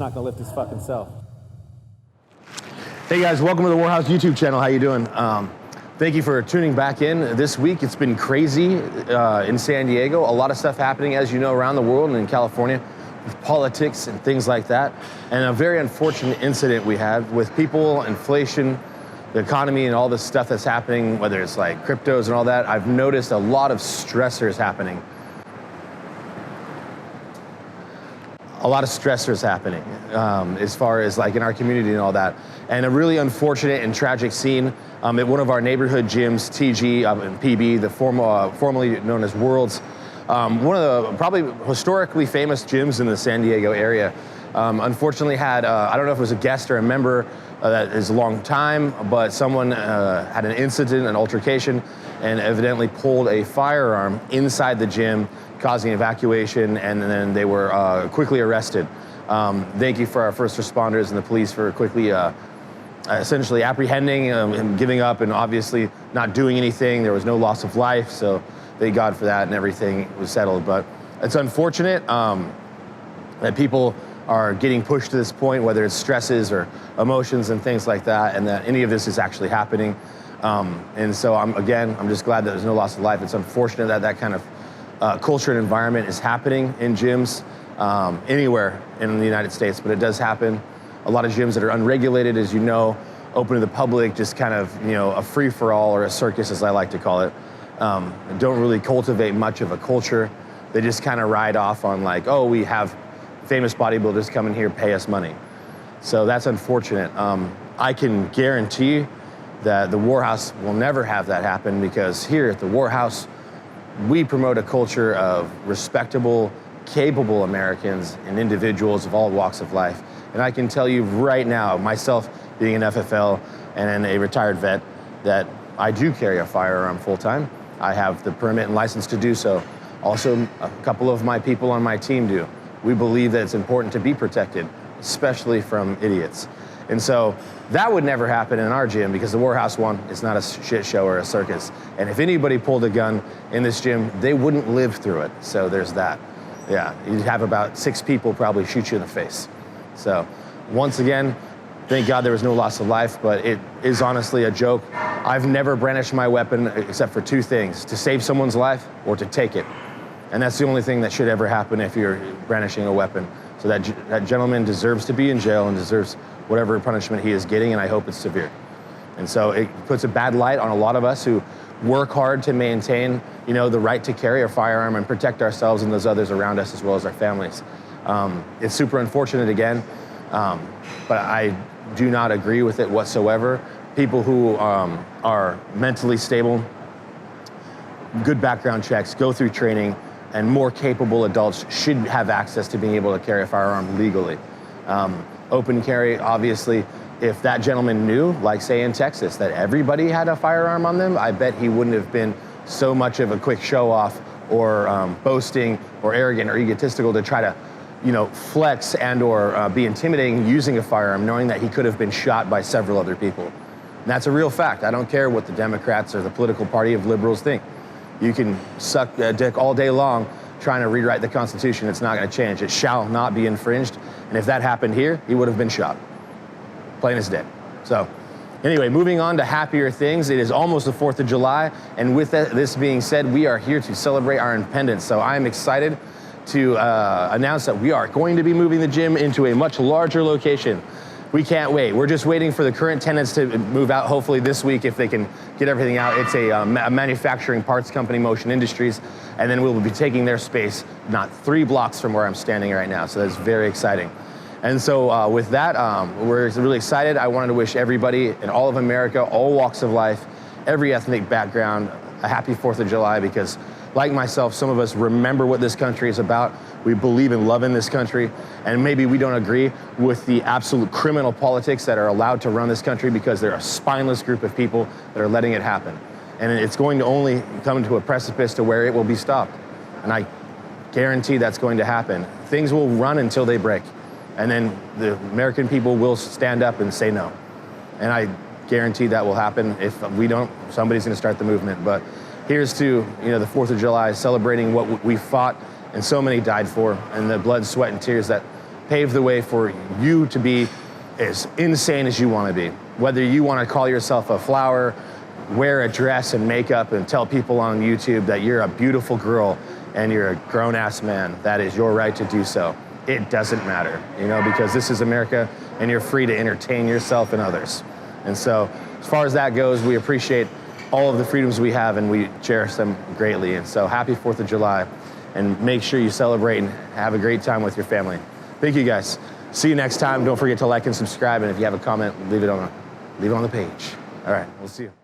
not gonna lift his fucking self. Hey guys, welcome to the Warhouse YouTube channel. How you doing? Thank you for tuning back in this week. It's been crazy in San Diego. A lot of stuff happening, as you know, around the world and in California with politics and things like that. And a very unfortunate incident we had with people, inflation, the economy, and all this stuff that's happening, whether it's like cryptos and all that. I've noticed a lot of stressors happening. A lot of stressors happening as far as like in our community and all that. And a really unfortunate and tragic scene at one of our neighborhood gyms, TG and PB, the formerly known as Worlds. One of the probably historically famous gyms in the San Diego area. Unfortunately had, I don't know if it was a guest or a member that is a long time, but someone had an incident, an altercation, and evidently pulled a firearm inside the gym, causing evacuation, and then they were quickly arrested. Thank you for our first responders and the police for quickly essentially apprehending him, giving up, and obviously not doing anything. There was no loss of life, so thank God for that, and everything was settled. But it's unfortunate that people are getting pushed to this point, whether it's stresses or emotions and things like that, and that any of this is actually happening. And so I'm just glad that there's no loss of life. It's unfortunate that that kind of culture and environment is happening in gyms anywhere in the United States, but it does happen. A lot of gyms that are unregulated, as you know, open to the public, just kind of, you know, a free-for-all or a circus, as I like to call it. Don't really cultivate much of a culture. They just kind of ride off on like, oh, we have famous bodybuilders come in here, pay us money. So that's unfortunate. I can guarantee that the Warhouse will never have that happen, because here at the Warhouse, we promote a culture of respectable, capable Americans and individuals of all walks of life. And I can tell you right now, myself being an FFL and a retired vet, that I do carry a firearm full time. I have the permit and license to do so. Also, a couple of my people on my team do. We believe that it's important to be protected, especially from idiots. And so that would never happen in our gym, because the Warhouse one is not a shit show or a circus. And if anybody pulled a gun in this gym, they wouldn't live through it. So there's that. Yeah, you'd have about 6 people probably shoot you in the face. So once again, thank God there was no loss of life, but it is honestly a joke. I've never brandished my weapon except for 2 things: to save someone's life or to take it. And that's the only thing that should ever happen if you're brandishing a weapon. So that gentleman deserves to be in jail and deserves whatever punishment he is getting, and I hope it's severe. And so it puts a bad light on a lot of us who work hard to maintain, you know, the right to carry a firearm and protect ourselves and those others around us, as well as our families. It's super unfortunate again, but I do not agree with it whatsoever. People who are mentally stable, good background checks, go through training, and more capable adults should have access to being able to carry a firearm legally. Open carry, obviously, if that gentleman knew, like say in Texas, that everybody had a firearm on them, I bet he wouldn't have been so much of a quick show off or boasting or arrogant or egotistical to try to, you know, flex and or be intimidating using a firearm, knowing that he could have been shot by several other people. And that's a real fact. I don't care what the Democrats or the political party of liberals think. You can suck dick all day long trying to rewrite the Constitution. It's not going to change. It shall not be infringed. And if that happened here, he would have been shot. Plain as day. So anyway, moving on to happier things. It is almost the 4th of July. And with this being said, we are here to celebrate our independence. So I'm excited to announce that we are going to be moving the gym into a much larger location. We can't wait. We're just waiting for the current tenants to move out, hopefully this week, if they can get everything out. It's a manufacturing parts company, Motion Industries, and then we'll be taking their space not 3 blocks from where I'm standing right now. So that's very exciting. And so with that, we're really excited. I wanted to wish everybody in all of America, all walks of life, every ethnic background, a happy 4th of July, because like myself, some of us remember what this country is about. We believe in loving this country, and maybe we don't agree with the absolute criminal politics that are allowed to run this country, because they're a spineless group of people that are letting it happen. And it's going to only come to a precipice to where it will be stopped. And I guarantee that's going to happen. Things will run until they break. And then the American people will stand up and say no. And I guarantee that will happen. If we don't, somebody's going to start the movement. But here's to, you know, the 4th of July, celebrating what we fought and so many died for, and the blood, sweat, and tears that pave the way for you to be as insane as you want to be. Whether you want to call yourself a flower, wear a dress and makeup and tell people on YouTube that you're a beautiful girl and you're a grown-ass man, that is your right to do so. It doesn't matter, you know, because this is America and you're free to entertain yourself and others. And so as far as that goes, we appreciate all of the freedoms we have and we cherish them greatly. And so happy 4th of July, and make sure you celebrate and have a great time with your family. Thank you guys. See you next time. Don't forget to like and subscribe, and if you have a comment, leave it on the page. All right, we'll see you.